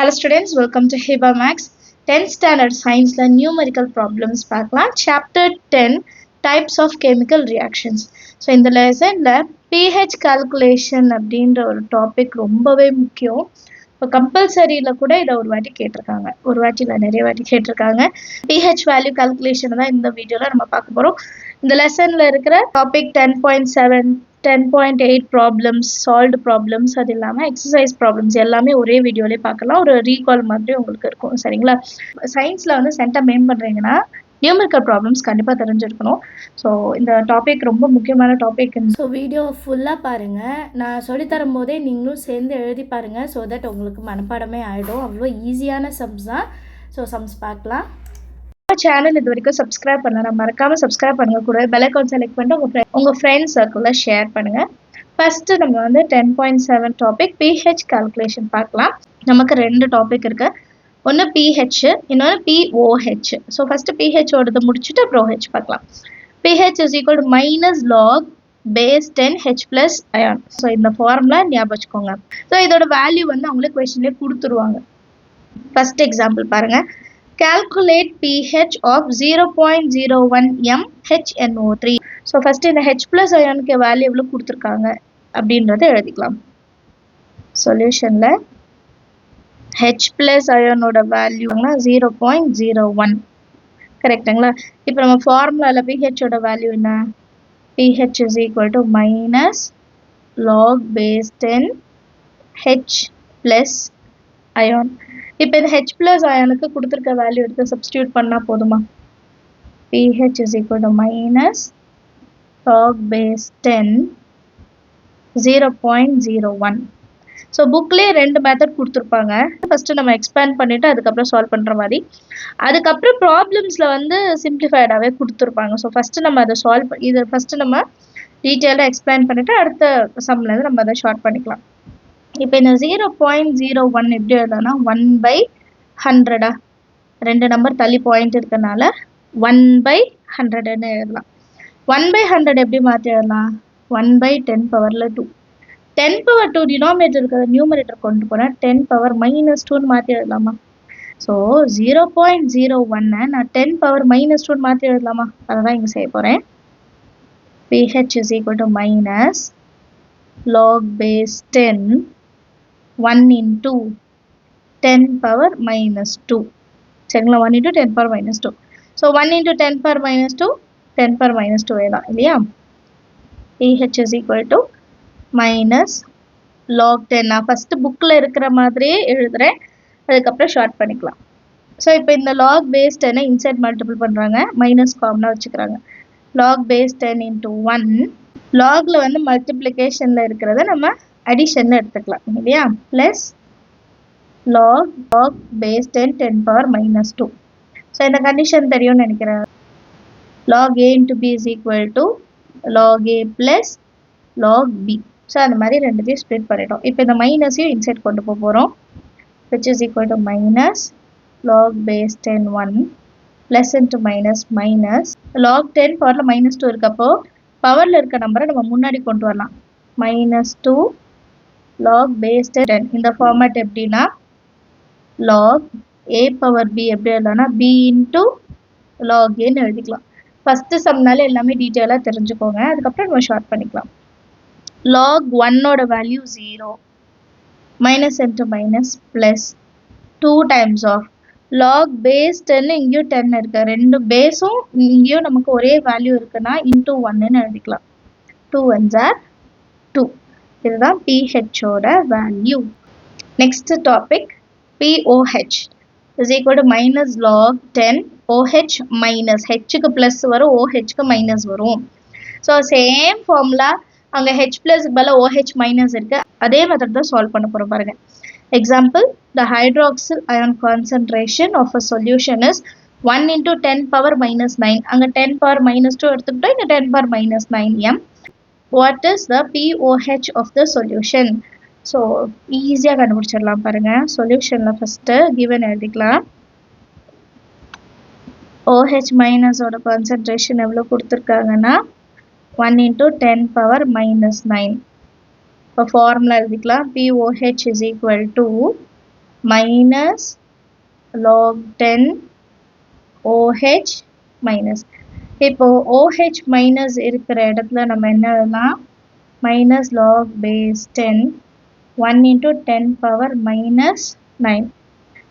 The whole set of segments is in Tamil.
Hello students, welcome to Hiba Max 10th standard science la numerical problems பார்க்கலாம். Chapter 10 types of chemical reactions. So இந்த லெசன்ல pH calculation அப்படின்ற ஒரு டாபிக் ரொம்பவே முக்கியம். இப்போ கம்பல்சரியில் கூட இதை ஒரு வாட்டி கேட்டிருக்காங்க, ஒரு வாட்டி இல்லை நிறைய வாட்டி கேட்டிருக்காங்க. pH வேல்யூ கால்குலேஷன் தான் இந்த வீடியோவில் நம்ம பார்க்க போகிறோம். இந்த லெசனில் இருக்கிற டாபிக் 10.7 10.8 ப்ராப்ளம்ஸ், சால்வ்டு ப்ராப்ளம்ஸ், அது இல்லாமல் எக்ஸசைஸ் ப்ராப்ளம்ஸ் எல்லாமே ஒரே வீடியோலேயே பார்க்கலாம். ஒரு ரீகால் மாதிரி உங்களுக்கு இருக்கும். சரிங்களா? சயின்ஸில் வந்து சென்டர் மெயின் பண்ணுறீங்கன்னா நியூமெரிக்கல் ப்ராப்ளம்ஸ் கண்டிப்பாக தெரிஞ்சிருக்கணும். ஸோ இந்த டாபிக் ரொம்ப முக்கியமான டாபிக். ஸோ வீடியோ ஃபுல்லாக பாருங்கள். நான் சொல்லித்தரும் போதே நீங்களும் சேர்ந்து எழுதி பாருங்கள். ஸோ தட் உங்களுக்கு மனப்பாடமே ஆகிடும். அவ்வளோ ஈஸியான சம்ஸ் தான். ஸோ சம்ஸ் பார்க்கலாம். சேனல் இது வரைக்கும் சப்ஸ்கிரைப் பண்ணலாம், மறக்காம சப்ஸ்கிரைப் பண்ணுங்க. கூட பெல் ஐகான் செலக்ட் பண்ணிட்டு உங்க ஃப்ரெண்ட்ஸ் சர்க்கிளில் ஷேர் பண்ணுங்க. ஃபர்ஸ்ட் நம்ம வந்து 10.7 டாபிக் pH கால்குலேஷன் பார்க்கலாம். நமக்கு ரெண்டு டாபிக் இருக்கு. ஒன்று pH, இன்னொன்று POH. ஸோ ஃபர்ஸ்ட் pH ஓடது முடிச்சுட்டு அப்புறம் OH பார்க்கலாம். pH is equal to minus log base 10 H plus ion. So இந்த ஃபார்முலா ஞாபகம் வச்சுக்கோங்க. ஸோ இதோட வேல்யூ வந்து அவங்களே கொஸ்டின்லேயே கொடுத்துருவாங்க. ஃபர்ஸ்ட் எக்ஸாம்பிள் பாருங்க. Calculate pH of 0.01 mHNO3. So first இந்த H plus அயானுக்கு வேல்யூ எவ்வளோ கொடுத்துருக்காங்க அப்படின்றத எழுதிக்கலாம். சொல்யூஷனில் H plus அயானோட வேல்யூனா 0.01. கரெக்டுங்களா? இப்போ நம்ம ஃபார்முலாவில் pHோட வேல்யூ என்ன? pH is equal to minus log base 10 H plus ion. இப்போ இந்த H plus அயானுக்கு கொடுத்துருக்க வேல்யூ எடுத்து சப்ஸ்டியூட் பண்ணால் போதுமா? pH is equal to minus log base 10 0.01. So புக்லேயே ரெண்டு மெத்தட் கொடுத்துருப்பாங்க. ஃபஸ்ட்டு நம்ம எக்ஸ்பேண்ட் பண்ணிவிட்டு அதுக்கப்புறம் சால்வ் பண்ணுற மாதிரி. அதுக்கப்புறம் ப்ராப்ளம்ஸில் வந்து சிம்பிளிஃபைடாகவே கொடுத்துருப்பாங்க. ஸோ ஃபஸ்ட்டு நம்ம அதை இதை ஃபஸ்ட்டு நம்ம டீட்டெயிலாக எக்ஸ்பிளைன் பண்ணிவிட்டு அடுத்த சம்லேருந்து நம்ம அதை ஷார்ட் பண்ணிக்கலாம். இப்போ இந்த 0.01 எப்படி எழுதலாம்? 1/100. ரெண்டு நம்பர் தள்ளி பாயிண்ட் இருக்கனால 1/100ன்னு எழுதலாம். 1/100 எப்படி மாற்றி எழுதலாம்? 1/10 பவரில் 2. 10 power 2 டினாமினேட்டர் இருக்கிற நியூமரேட்டர் கொண்டு போனால் 10 power -2ன்னு மாற்றி எழுதலாமா? ஸோ 0.01 நான் 10 power -2ன்னு மாற்றி எழுதலாமா? அதை தான் இங்கே செய்ய போகிறேன். pH is equal to minus log base 10 1 into 10 power -2. சரிங்களா? 1 into 10 power -2. So 1 into 10 power -2 10 power -2 தான் இல்லையா? pH is equal to minus log 10. நான் ஃபஸ்ட்டு புக்கில் இருக்கிற மாதிரியே எழுதுகிறேன், அதுக்கப்புறம் ஷார்ட் பண்ணிக்கலாம். ஸோ இப்போ இந்த log base 10 இன்சைட் மல்டிபிள் பண்ணுறாங்க, மைனஸ் காமனாக வச்சுக்கிறாங்க. log base 10 into 1. லாகில் வந்து மல்டிப்ளிகேஷனில் இருக்கிறத நம்ம அடிஷனில் எடுத்துக்கலாம் இல்லையா? Plus log base 10 10 power -2. So இந்த கண்டிஷன் தெரியும்னு நினைக்கிறேன். log a into b is equal to log a plus log b. So அந்த மாதிரி ரெண்டுத்தையும் ஸ்ப்ளிட் பண்ணிட்டோம். இப்போ இந்த மைனஸையும் இன்சைட் கொண்டு போக போகிறோம். which is equal to minus log base 10 1 plus into minus minus log 10 பவரில் -2 இருக்கப்போ பவரில் இருக்க நம்பரை நம்ம முன்னாடி கொண்டு வரலாம். -2 log base 10. இந்த ஃபார்மேட் எப்படின்னா log a power b எப்படி எழுதலாம்னா b into log a ன்னு எழுதிக்கலாம். ஃபஸ்ட்டு சம்னால எல்லாமே டீட்டெயிலாக தெரிஞ்சுக்கோங்க, அதுக்கப்புறம் நம்ம ஷார்ட் பண்ணிக்கலாம். log 1ஓட value 0, minus into minus plus 2 times of log base 10 இங்கேயும் 10 இருக்கு, ரெண்டு பேஸும் இங்கேயும் நமக்கு ஒரே வேல்யூ இருக்குன்னா into 1ன்னு எழுதிக்கலாம். 2 ones are 2. இதுதான் pHோட value. Next topic POH is equal to minus log 10 OH minus Hக்கு ப்ளஸ் வரும், OHக்கு மைனஸ் வரும். ஸோ சேம் ஃபார்முலா அங்கே H ப்ளஸ் பதில் OH மைனஸ் இருக்கு, அதே மெத்தட் தான் சால்வ் பண்ண போகிறோம் பாருங்க. Example, the hydroxyl ion concentration of a solution is 1 into 10 power -9. அங்கே 10 power -2 எடுத்துக்கிட்டோம், இங்கே 10 power -9 m. What is the POH of the solution? So ஈஸியாக கண்டுபிடிச்சிடலாம் பாருங்கள். சொல்யூஷனில் ஃபஸ்ட்டு கிவன் எழுதிக்கலாம். OH மைனஸோட கான்சன்ட்ரேஷன் எவ்வளோ கொடுத்துருக்காங்கன்னா 1 into 10 power -9. இப்போ ஃபார்முலா எழுதிக்கலாம். POH is equal to minus log 10 OH minus. இப்போ OH minus இருக்கிற இடத்துல நம்ம என்ன எழுதலாம்? minus log base 10 1 into 10 power minus 9.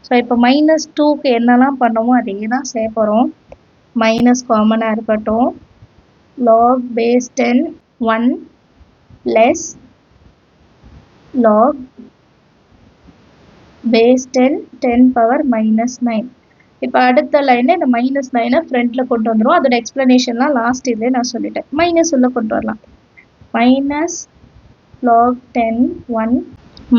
So இப்போ minus 2க்கு என்னெல்லாம் பண்ணோமோ அதே தான் செய்ய போகிறோம். மைனஸ் காமனாக இருக்கட்டும். log base 10 1 less log base 10 power minus 9. இப்போ அடுத்த லைனில் இந்த மைனஸ் 9 ஃப்ரண்ட்டில் கொண்டு வந்துடும். அதோட எக்ஸ்ப்ளனேஷன்லாம் லாஸ்ட் இதுலேயே நான் சொல்லிட்டேன். மைனஸ் உள்ள கொண்டு வரலாம். மைனஸ் log 10 1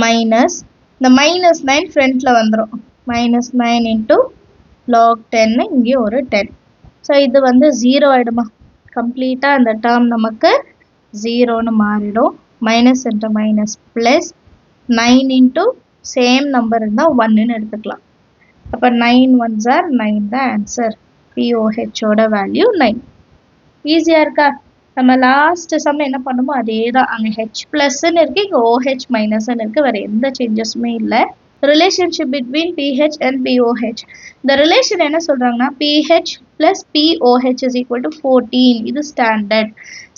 மைனஸ் இந்த மைனஸ் 9 ஃப்ரண்ட்டில் வந்துடும். மைனஸ் 9 இன்ட்டு log 10 இங்கே ஒரு 10. ஸோ இது வந்து 0 ஆகிடுமா? கம்ப்ளீட்டாக அந்த டேர்ம் நமக்கு 0ன்னு மாறிடும். Minus into minus plus 9 into same number இருந்தால் 1ன்னு எடுத்துக்கலாம். அப்போ 9 1s are 9 தான் ஆன்சர். POHோட வேல்யூ 9. ஈஸியாக இருக்கா? நம்ம லாஸ்ட் சம் என்ன பண்ணுமோ அதே தான். அங்கே ஹெச் ப்ளஸ்ன்னு இருக்குது, இங்கே OH மைனஸ்ன்னு இருக்குது. வேறு எந்த சேஞ்சஸுமே இல்லை. Relationship between PH and POH. இந்த ரிலேஷன் என்ன சொல்கிறாங்கன்னா PH plus POH is equal to 14. இது ஸ்டாண்டர்ட்.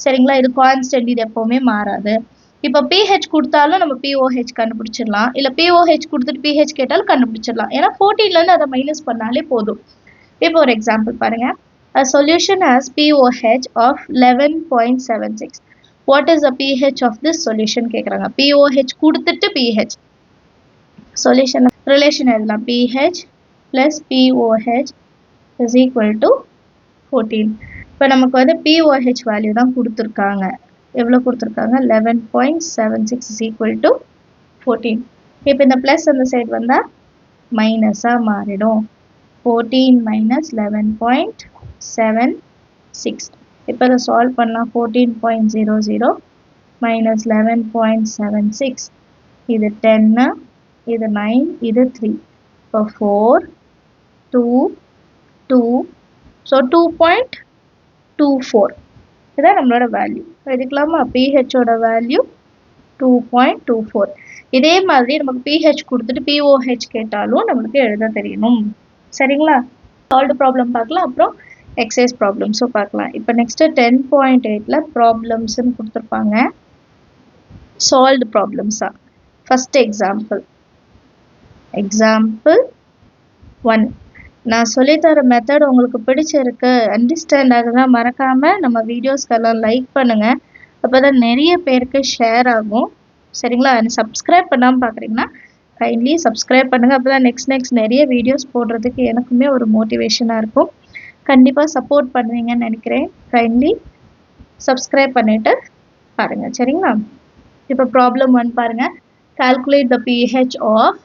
சரிங்களா? இது கான்ஸ்டன்ட். இது எப்போவுமே மாறாது. இப்போ PH கொடுத்தாலும் நம்ம POH கண்டுபிடிச்சிடலாம். இல்லை POH கொடுத்துட்டு PH கேட்டாலும் கண்டுபிடிச்சிடலாம். ஏன்னா 14லேருந்து அதை மைனஸ் பண்ணாலே போதும். இப்போ ஒரு எக்ஸாம்பிள் பாருங்கள். A solution has POH of 11.76. What is the pH of this solution கேட்குறாங்க. POH கொடுத்துட்டு pH. Solution relation எழுதலாம். pH plus POH is equal to 14. இப்போ நமக்கு வந்து POH வேல்யூ தான் கொடுத்துருக்காங்க. எவ்வளோ கொடுத்துருக்காங்க? 11.76 is equal to 14. இப்போ இந்த ப்ளஸ் அந்த சைடு வந்தால் மைனஸாக மாறிடும். 14 minus 11.76. இப்போ அதை சால்வ் பண்ணலாம். 14.00 minus 11.76. இது 10, இது 9, இது 3. இப்போ 4, 2, 2. ஸோ 2.24. இதுதான் நம்மளோட வேல்யூ. எடுக்கலாமா? PHோட வேல்யூ 2.24. இதே மாதிரி நமக்கு PH கொடுத்துட்டு POH கேட்டாலும் நம்மளுக்கு எழுத தெரியணும். சரிங்களா? சால்வ்டு ப்ராப்ளம் பார்க்கலாம். அப்புறம் எக்ஸசைஸ் ப்ராப்ளம்ஸும் பார்க்கலாம். இப்போ நெக்ஸ்ட்டு 10.8ல் ப்ராப்ளம்ஸ்ன்னு கொடுத்துருப்பாங்க. சால்வ்டு ப்ராப்ளம்ஸா? First example 1. நான் சொல்லித்தர மெத்தட் உங்களுக்கு பிடிச்சிருக்கு, அண்டர்ஸ்டாண்ட் ஆகுதுன்னா மறக்காமல் நம்ம வீடியோஸ்க்கெல்லாம் லைக் பண்ணுங்கள். அப்போ தான் நிறைய பேருக்கு ஷேர் ஆகும். சரிங்களா? சப்ஸ்கிரைப் பண்ணாமல் பார்க்குறீங்கன்னா கைண்ட்லி சப்ஸ்கிரைப் பண்ணுங்கள். அப்போ தான் நெக்ஸ்ட் நிறைய வீடியோஸ் போடுறதுக்கு எனக்குமே ஒரு மோட்டிவேஷனாக இருக்கும். கண்டிப்பாக சப்போர்ட் பண்ணுவீங்கன்னு நினைக்கிறேன். கைண்ட்லி சப்ஸ்கிரைப் பண்ணிவிட்டு பாருங்கள். சரிங்களா? இப்போ ப்ராப்ளம் 1 பாருங்கள். Calculate the pH of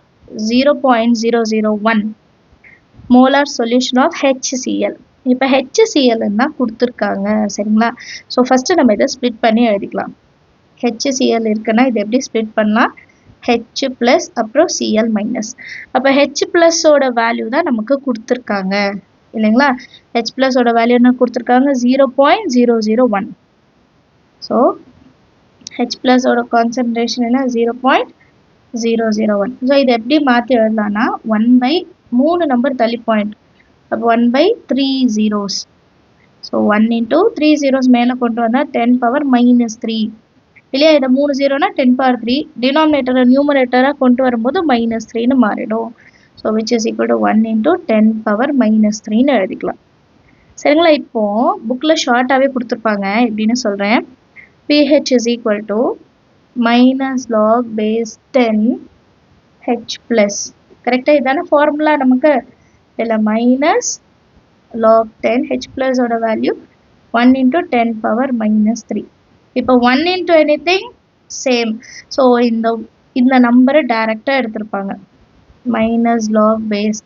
0.001 molar solution of HCl. இப்போ HCl தான் கொடுத்துருக்காங்க. சரிங்களா? ஸோ ஃபஸ்ட்டு நம்ம இதை ஸ்ப்ளிட் பண்ணி எழுதிக்கலாம். HCl இருக்குன்னா இதை எப்படி ஸ்ப்ளிட் பண்ணலாம்? H ப்ளஸ் அப்புறம் Cl மைனஸ். அப்போ H ப்ளஸோட வேல்யூ தான் நமக்கு கொடுத்துருக்காங்க இல்லைங்களா? H ப்ளஸோட வேல்யூ என்ன கொடுத்துருக்காங்க? 0.001. ஸோ H ப்ளஸோட கான்சன்ட்ரேஷன் என்ன? 0.001. ஸோ இதை எப்படி மாற்றி எழுதலாம்னா 1/3 நம்பர் தள்ளி பாயிண்ட். அப்போ 1/3 zeros. ஸோ 1 into 3 zeros மேலே கொண்டு வந்தால் 10 power minus 3 இல்லையா? இதை 3 0னா 10 power 3. டினாமினேட்டரை நியூமரேட்டராக கொண்டு வரும்போது -3ன்னு மாறிடும். So which is equal to 1 into 10 power -3ன்னு எழுதிக்கலாம். சரிங்களா? இப்போது புக்கில் ஷார்ட்டாகவே கொடுத்துருப்பாங்க. எப்படின்னு சொல்கிறேன். pH is equal to minus log base 10 H plus. கரெக்டாக இதான ஃபார்முலா நமக்கு. இதில் மைனஸ் log 10 H ப்ளஸோட வேல்யூ 1 into 10 power -3. இப்போ 1 into anything சேம். ஸோ இந்த நம்பரை டைரெக்டாக எடுத்திருப்பாங்க. minus log base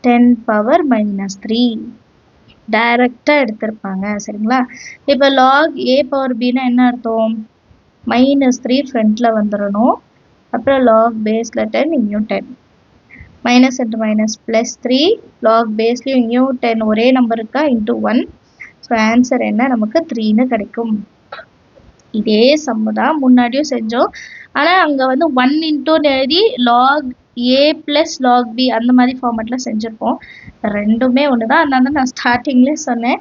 10 power -3 டைரெக்டாக எடுத்திருப்பாங்க. சரிங்களா? இப்போ log a power bனா என்ன அர்த்தம்? -3 ஃப்ரண்ட்டில் வந்துடணும். அப்புறம் log பேஸில் 10 இங்கேயும் 10. Minus into minus plus 3. Log பேஸ்லேயும் இங்கேயும் 10 ஒரே நம்பர் இருக்கா? இன்ட்டு 1. ஸோ ஆன்சர் என்ன? நமக்கு 3ன்னு கிடைக்கும். இதே சம்மு தான் முன்னாடியும் செஞ்சோம். ஆனால் அங்கே வந்து 1 இன்ட்டுன்னு எழுதி lock a plus log b அந்த மாதிரி ஃபார்மேட்டில் செஞ்சுருப்போம். ரெண்டுமே ஒன்று தான். அதனால நான் ஸ்டார்டிங்லேயே சொன்னேன்,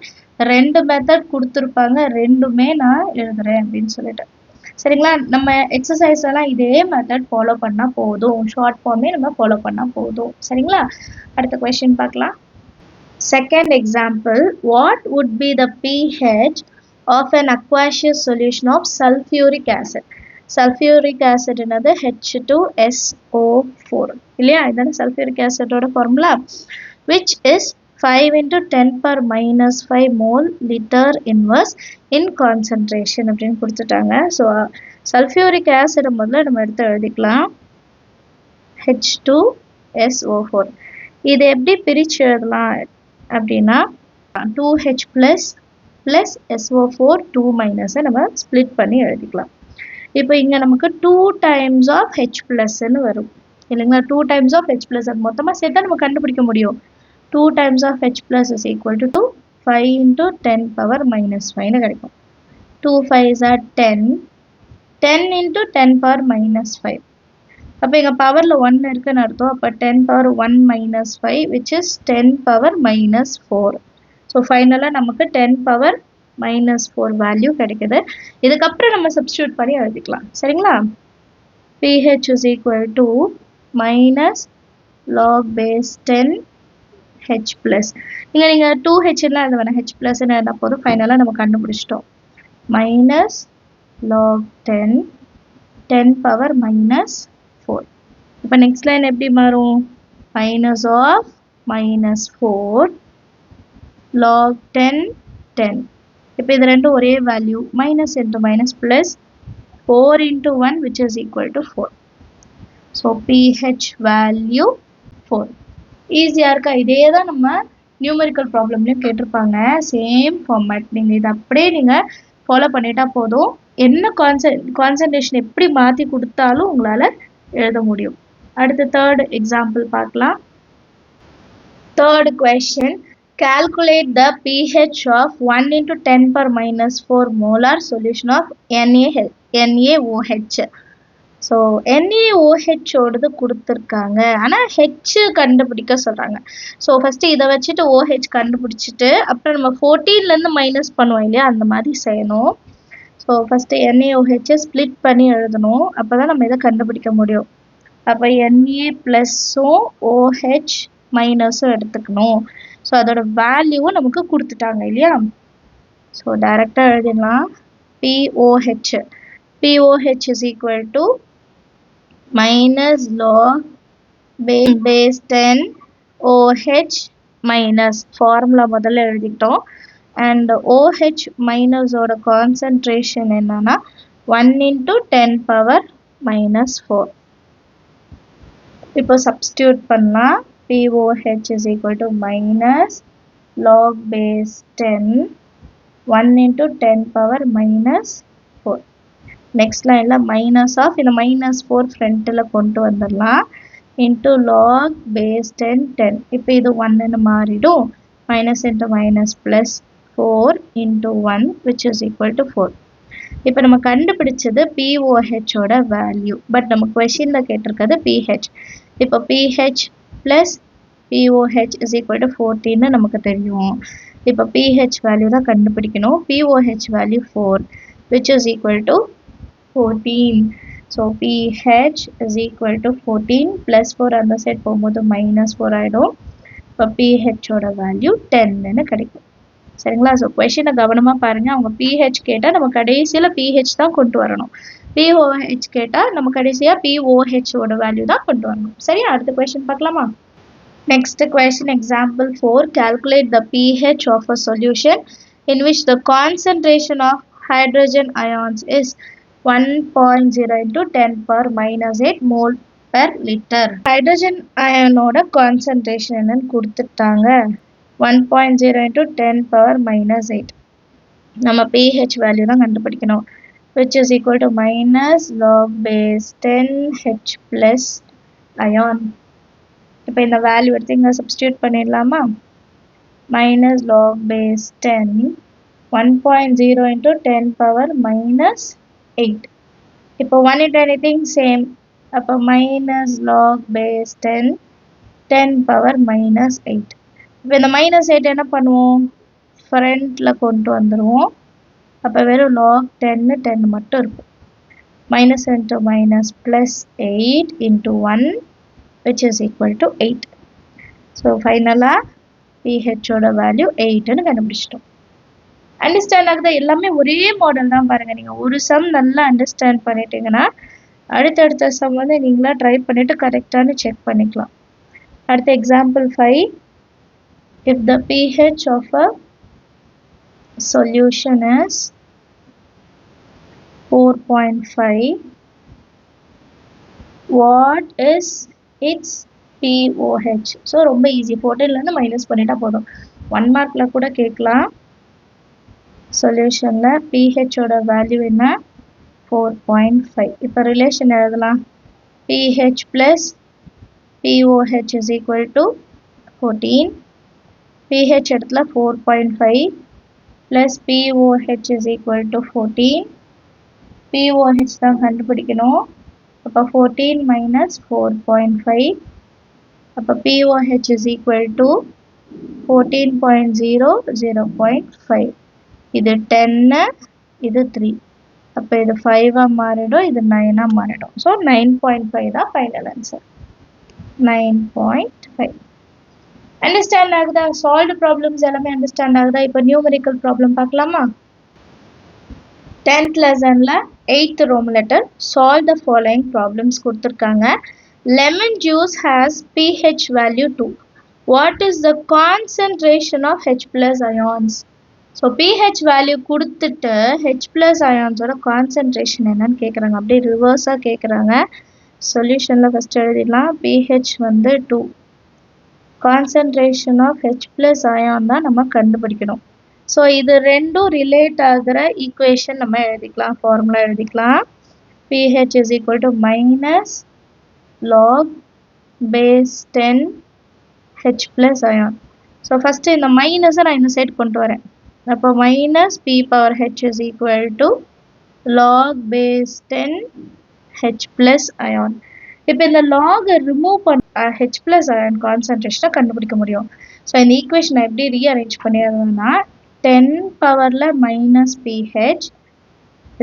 ரெண்டு மெத்தட் கொடுத்துருப்பாங்க, ரெண்டுமே நான் எழுதுறேன் அப்படின்னு சொல்லிட்டு. சரிங்களா? நம்ம எக்ஸசைஸ்லாம் இதே மெத்தட் ஃபாலோ பண்ணால் போதும். ஷார்ட் ஃபார்மே நம்ம ஃபாலோ பண்ணால் போதும். சரிங்களா? அடுத்த கொஸ்டின் பார்க்கலாம். Second example, what would be the pH of an aqueous solution of sulfuric acid? Sulfuric acid என்னது H2SO4 இல்லையா? இதான sulfuric acid ஓட formula, which is 5 into 10 power minus 5 mole liter inverse in concentration அப்படின்னு கொடுத்துட்டாங்க. ஸோ sulfuric acid முதல்ல நம்ம எடுத்து எழுதிக்கலாம், H2SO4. இது எப்படி பிரித்து எழுதலாம் அப்படின்னா 2H plus SO4 2 minus நம்ம ஸ்ப்ளிட் பண்ணி எழுதிக்கலாம். இப்போ இங்கே நமக்கு 2 times of H plusன்னு வரும் இல்லைங்களா? 2 times of H plus அது மொத்தமாக சேர்த்தா நம்ம கண்டுபிடிக்க முடியும். 2 times of H plus is equal to 5 into 10 power minus 5ன்னு கிடைக்கும். 2 5s are 10, 10 into 10 power minus 5. அப்போ இங்கே பவரில் 1 இருக்குன்னு அர்த்தம். அப்போ 10 power 1 minus 5 which is 10 power minus 4. So ஃபைனலாக நமக்கு 10 power minus 4 வேல்யூ கிடைக்குது. இதுக்கப்புறம் நம்ம சப்ஸ்டியூட் பண்ணி எழுதிக்கலாம். சரிங்களா? pH is equal to minus log base 10 H plus. இங்கே நீங்கள் 2Hலாம் எழுத வேணாம், H plusன்னு எழுதினா போதும். ஃபைனலாக நம்ம கண்டுபிடிச்சிட்டோம். minus log 10 power minus 4. இப்போ நெக்ஸ்ட் லைன் எப்படி மாறும்? minus of minus 4 log 10. இப்போ இது ரெண்டும் ஒரே value, minus into minus plus 4 into 1 which is equal to 4. So pH value 4. ஈஸியாக இருக்கா? இதே தான் நம்ம நியூமெரிக்கல் ப்ராப்ளம்லேயும் கேட்டிருப்பாங்க. Same format. நீங்கள் இதை அப்படியே நீங்கள் ஃபாலோ பண்ணிட்டா போதும். என்ன கான்சன்ட்ரேஷன் எப்படி மாற்றி கொடுத்தாலும் உங்களால் எழுத முடியும். அடுத்து தேர்ட் எக்ஸாம்பிள் பார்க்கலாம். Third question, calculate the pH of 1 into 10 power minus 4 molar solution of NaOH. So NaOH ஓடது கொடுத்துருக்காங்க, ஆனால் H கண்டுபிடிக்க சொல்கிறாங்க. ஸோ ஃபஸ்ட்டு இதை வச்சுட்டு OH கண்டுபிடிச்சிட்டு அப்புறம் நம்ம 14லேருந்து மைனஸ் பண்ணுவோம் இல்லையா, அந்த மாதிரி செய்யணும். ஸோ ஃபஸ்ட்டு NaOH ஸ்ப்ளிட் பண்ணி எழுதணும், அப்போ தான் நம்ம இதை கண்டுபிடிக்க முடியும். அப்போ Na ப்ளஸ்ஸும் OH மைனஸும் எடுத்துக்கணும். ஸோ அதோட வேல்யூவும் நமக்கு கொடுத்துட்டாங்க இல்லையா? ஸோ டைரெக்டாக எழுதிடலாம். POH is equal to minus log base 10 OH minus formula முதல்ல எழுதிக்கிட்டோம். அண்ட் OH மைனஸோட கான்சன்ட்ரேஷன் என்னன்னா 1 into 10 power minus 4. இப்போ சப்ஸ்டியூட் பண்ணலாம். POH is equal to minus log base 10 1 into 10 power minus 4. Next லைனில் மைனஸ் ஆஃப் இந்த minus 4 ஃப்ரண்ட்டில் கொண்டு வந்துடலாம். Into log base 10. இப்போ இது 1ன்னு மாறிடும். Minus into minus plus 4 into 1 which is equal to 4. இப்போ நம்ம கண்டுபிடிச்சது POHோட வேல்யூ, பட் நம்ம கொஷினில் கேட்டிருக்கிறது pH. இப்போ pH plus POH is equal to 14ன்னு நமக்கு தெரியும். இப்போ pH வேல்யூ தான் கண்டுபிடிக்கணும். POH value 4 which is equal to 14. So pH is equal to 14 plus 4 அந்த சைட் போகும்போது minus 4 ஆகிடும். இப்போ pHோட வேல்யூ 10ன்னு கிடைக்கும். சரிங்களா? ஸோ கொஷினை கவனமாக பாருங்கள். அவங்க pH கேட்டால் நம்ம கடைசியில் pH தான் கொண்டு வரணும். POH கேட்டால் நம்ம கடைசியாக POHோட வேல்யூ தான் கொண்டு வரணும். சரியா? அடுத்த கொஷின் பார்க்கலாமா? Next question, example 4. Calculate the pH of a solution in which the concentration of hydrogen ions is 1.0 into 10 power minus 8 mole per liter. Hydrogen ion ஓட concentration என்னன்னு கொடுத்துட்டாங்க. 1.0 into 10 power minus 8. நம்ம pH வேல்யூ தான் கண்டுபிடிக்கணும். which is equal to minus log base 10 H plus ion. இப்போ இந்த வேல்யூ எடுத்து இங்கே சப்ஸ்டியூட் பண்ணிடலாமா? minus log base 10 1.0 into 10 power minus 8. இப்போ 1 into anything same. அப்போ minus log base 10 10 power minus 8. இப்போ இந்த minus 8 என்ன பண்ணுவோம், ஃப்ரண்ட்ல கொண்டு வந்துருவோம். அப்போ வெறும் log 10 10 மட்டும் இருக்கும். Minus into minus plus 8 into 1 which is equal to 8. So finally pH ஓட வேல்யூ 8ன்னு கண்டுபிடிச்சிட்டோம். அண்டர்ஸ்டாண்ட் ஆகுதா? எல்லாமே ஒரே மாடல் தான் பாருங்க. நீங்க ஒரு சம் நல்லா அண்டர்ஸ்டாண்ட் பண்ணிட்டீங்கன்னா அடுத்தடுத்த சம் வந்து நீங்களா ட்ரை பண்ணிட்டு கரெக்டானு செக் பண்ணிக்கலாம். அடுத்த example 5. If the pH of a solution is 4.5, what is its pOH? So ரொம்ப ஈஸி. 14லேருந்து மைனஸ் பண்ணிட்டா போதும். 1 மார்க்கில் கூட கேட்கலாம். சொல்யூஷனில் pHோட வேல்யூ என்ன, 4.5. இப்போ ரிலேஷன் எழுதலாம். pH plus pOH is equal to 14. pH இடத்துல 4.5 plus pOH is equal to 14. pOH தான் கண்டுபிடிக்கணும். அப்போ 14 minus 4.5. அப்போ pOH is equal to 14.0 0.5. இது 10, இது 3. அப்போ இது 5 மாறிடும், இது 9 மாறிடும். ஸோ 9.5 தான் ஃபைனல் ஆன்சர். 9.5. அண்டர்ஸ்டாண்ட் ஆகுதா? சால்வ்டு ப்ராப்ளம்ஸ் எல்லாமே அண்டர்ஸ்டாண்ட் ஆகுதா? இப்போ நியூமெரிக்கல் ப்ராப்ளம் பார்க்கலாமா? 10th லெசனில் 8th ரோம் letter solve the following problems கொடுத்துருக்காங்க. Lemon juice has pH value 2. What is the concentration of H plus ions? So pH value கொடுத்துட்டு H plus ionsோட கான்சன்ட்ரேஷன் என்னன்னு கேட்குறாங்க. அப்படியே ரிவர்ஸாக கேட்குறாங்க. சொல்யூஷனில் ஃபஸ்ட் எழுதிடலாம். pH வந்து 2. Concentration of H plus ion தான் நம்ம கண்டுபிடிக்கணும். ஸோ இது ரெண்டும் ரிலேட் ஆகிற ஈக்குவேஷன் நம்ம எழுதிக்கலாம், ஃபார்முலா எழுதிக்கலாம். pH is equal to minus log base 10 H plus ion. So first இந்த மைனஸை நான் இந்த சைடு கொண்டு வரேன். அப்போ minus p power H is equal to log base 10 H plus ion. இப்போ இந்த லாகை ரிமூவ் பண்ண H plus ion கான்சன்ட்ரேஷனை கண்டுபிடிக்க முடியும். ஸோ இந்த ஈக்குவேஷனை எப்படி ரீஅரேஞ்ச் பண்ணிடுறதுன்னா 10 பவரில் minus pH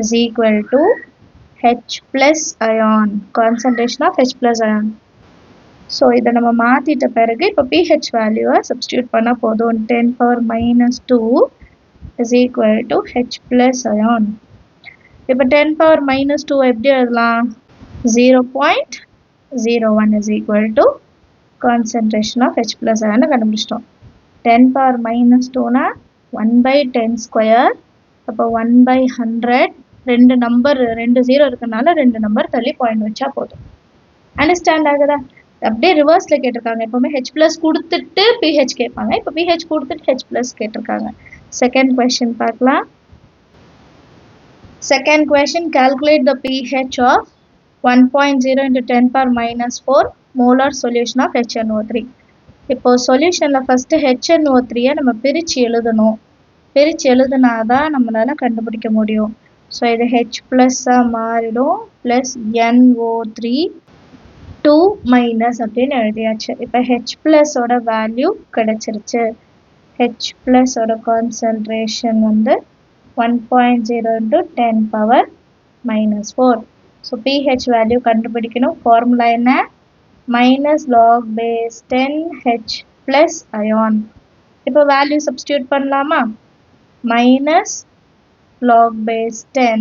is equal to H plus ion, concentration of H plus ion. So இதை நம்ம மாற்றிட்ட பிறகு இப்போ pH வேல்யூவை சப்ஸ்டியூட் பண்ண போதும். 10 power minus 2 is equal to H plus ion. இப்போ 10 power minus 2 எப்படி எழுதலாம்? 0.01 is equal to concentration of H plus ion கண்டுபிடிச்சிட்டோம். 10 power minus 2னா 1/10 ஸ்கொயர். அப்போ 1/100. ரெண்டு நம்பர் 2 0 இருக்கனால 2 நம்பர் தள்ளி பாயிண்ட் வச்சா போதும். அண்டர்ஸ்டாண்ட் ஆகுதா? அப்படியே ரிவர்ஸில் கேட்டிருக்காங்க. எப்போவுமே H plus கொடுத்துட்டு pH கேட்பாங்க. இப்போ pH கொடுத்துட்டு H plus கேட்டிருக்காங்க. செகண்ட் கொஷின் பார்க்கலாம். Second question, calculate the pH of 1.0 into 10 power minus 4 molar solution of HNO3. இப்போ சொல்யூஷனில் ஃபஸ்ட்டு HNO3யை நம்ம பிரித்து எழுதணும். பிரித்து எழுதுனாதான் நம்மளால் கண்டுபிடிக்க முடியும். ஸோ இது H ப்ளஸ்ஸாக மாறிடும். ப்ளஸ் NO3 2 மைனஸ் அப்படின்னு எழுதியாச்சு. இப்போ H ப்ளஸோட வேல்யூ கிடச்சிருச்சு. H ப்ளஸோட கான்சன்ட்ரேஷன் வந்து 1.0 into 10 power minus 4. So pH value கண்டுபிடிக்கணும். ஃபார்முலா என்ன? minus log base 10 H plus ion. இப்போ வேல்யூ சப்ஸ்டியூட் பண்ணலாமா? minus log base 10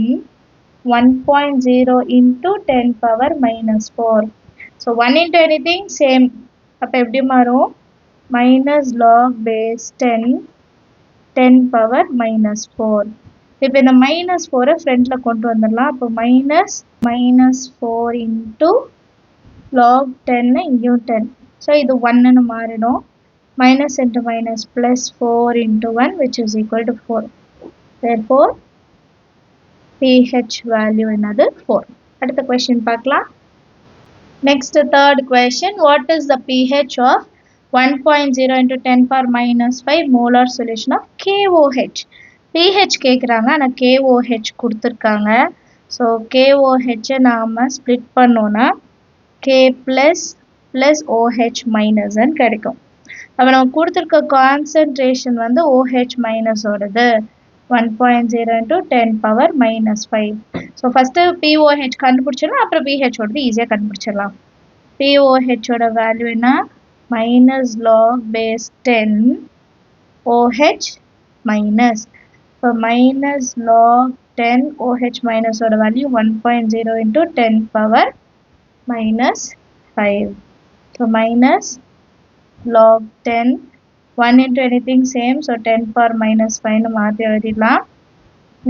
1.0 into 10 power minus 4. So 1 into anything same. அப்போ எப்படி மாறும்? minus log base 10 10 power minus 4. இப்போ இந்த minus 4 ஃப்ரண்ட்டில் கொண்டு வந்துடலாம். அப்போ minus 4 into log 10 இங்கேயும் 10. ஸோ இது 1ன்னு மாறிடும். minus into minus plus 4 into 1 which is equal to 4. Therefore pH value என்னது? 4. அடுத்த question பார்க்கலாம். Next, third question, what is the pH of 1.0 into 10 power minus 5 molar solution of KOH? pH கேட்குறாங்க, ஆனால் KOH கொடுத்துருக்காங்க. ஸோ KOH நாம் ஸ்ப்ளிட் பண்ணோன்னா K plus OH minus ன்னு கிடைக்கும். அப்போ நம்ம கொடுத்துருக்க கான்சன்ட்ரேஷன் வந்து OH மைனஸ் ஓடது 1.0 into 10 power minus 5. So first POH கண்டுபிடிச்சிடலாம், அப்புறம் PH ஓடது ஈஸியாக கண்டுபிடிச்சிடலாம். POH ஓட வேல்யூ என்ன? Minus log base 10 OH minus. So minus log 10 OH minus ஓட value 1.0 into 10 power minus 5. So minus log 10, 1 into anything same, so 10 power minus 5 னு மாற்றி எழுதிடலாம்.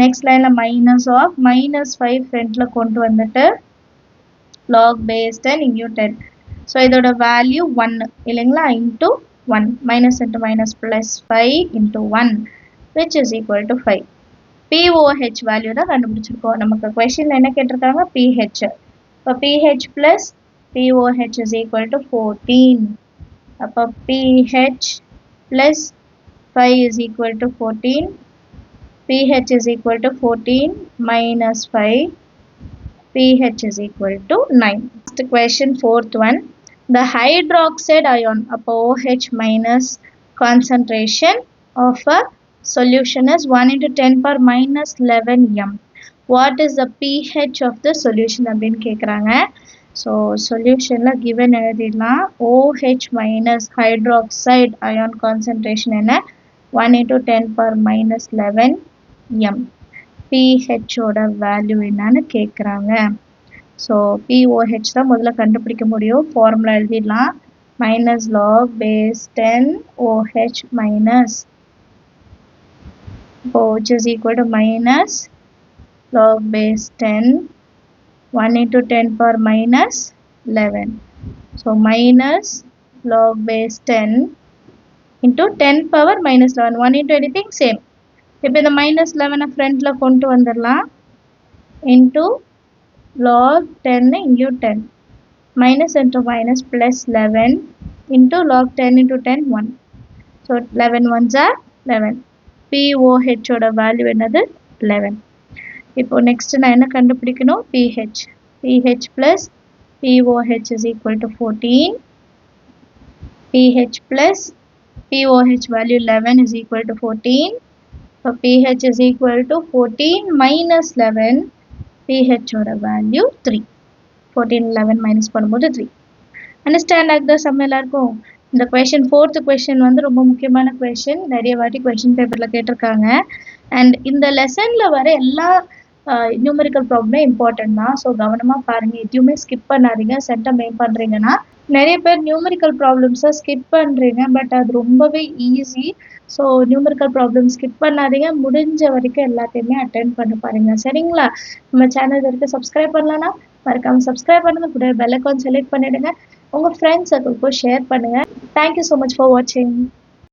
நெக்ஸ்ட் லைனில் மைனஸ் ஆஃப் minus 5 ஃப்ரண்ட்டில் கொண்டு வந்துட்டு log base 10 இங்கேயும் 10. ஸோ இதோட வேல்யூ 1 இல்லைங்களா, into 1, minus into minus plus 5 into 1 which is equal to 5. POH value தான் கண்டுபிடிச்சிருக்கோம். நமக்கு கொஷினில் என்ன கேட்டிருக்காங்க? PH. இப்போ PH plus POH is equal to 14. அப்போ PH plus 5 is equal to 14. PH is equal to 14 minus 5. PH is equal to 9. Next question, fourth one. The hydroxide ion, அப்போ OH minus concentration of a solution is 1 into 10 power minus 11 m. What is the pH of the solution அப்படின்னு கேட்குறாங்க. ஸோ சொல்யூஷனில் கிவன் எழுதிடலாம். OH minus hydroxide ion concentration என்ன? 1 into 10 power minus 11 m. pH ஓட வேல்யூ என்னன்னு கேட்குறாங்க. ஸோ POH தான் முதல்ல கண்டுபிடிக்க முடியும். ஃபார்முலா எழுதிடலாம். Minus log base 10 OH minus, which is equal to minus log base 10 1 into 10 power minus 11. So minus log base 10 into 10 power minus 11. 1 into anything same. இப்போ இந்த minus 11 ஃப்ரண்ட்டில் கொண்டு வந்துடலாம். into log 10 இங்கேயும் 10. minus into minus plus 11 into log 10 into 10 1. So 11 ones are 11. POH ஓட வேல்யூ என்னது? 11. இப்போ நெக்ஸ்ட் நான் என்ன கண்டுபிடிக்கணும்? pH. pH plus POH is equal to 14. pH plus POH value 11 is equal to 14. So pH is equal to 14 minus 11. pH ஓட value 3. 14 11 minus பண்ணும்போது 3. Understand ஆகுதா சம் எல்லாருக்கும்? இந்த கொஷின் ஃபோர்த்து கொஷின் வந்து ரொம்ப முக்கியமான கொஷின். நிறைய வாட்டி கொஷின் பேப்பரில் கேட்டிருக்காங்க. அண்ட் இந்த லெசனில் வர எல்லா நியூமெரிக்கல் ப்ராப்ளமே இம்பார்ட்டன்ட் தான். ஸோ கவனமாக பாருங்கள், எதுவுமே ஸ்கிப் பண்ணாதீங்க. சென்டம் மெயின் பண்ணுறீங்கன்னா நிறைய பேர் நியூமெரிக்கல் ப்ராப்ளம்ஸை ஸ்கிப் பண்ணுறீங்க, பட் அது ரொம்பவே easy. So numerical problem skip பண்ணாதீங்க. முடிஞ்ச வரைக்கும் எல்லாத்தையுமே அட்டென்ட் பண்ண பாருங்கள், சரிங்களா? நம்ம சேனல் வரைக்கும் சப்ஸ்கிரைப் பண்ணலன்னா மறக்காமல் சப்ஸ்கிரைப் பண்ணுங்கள். கூட பெல் ஐகான் செலக்ட் பண்ணிவிடுங்க. உங்கள் ஃப்ரெண்ட்ஸ் சர்க்கிள்க்கும் ஷேர் பண்ணுங்கள். தேங்க்யூ ஸோ மச் ஃபார் வாட்சிங்.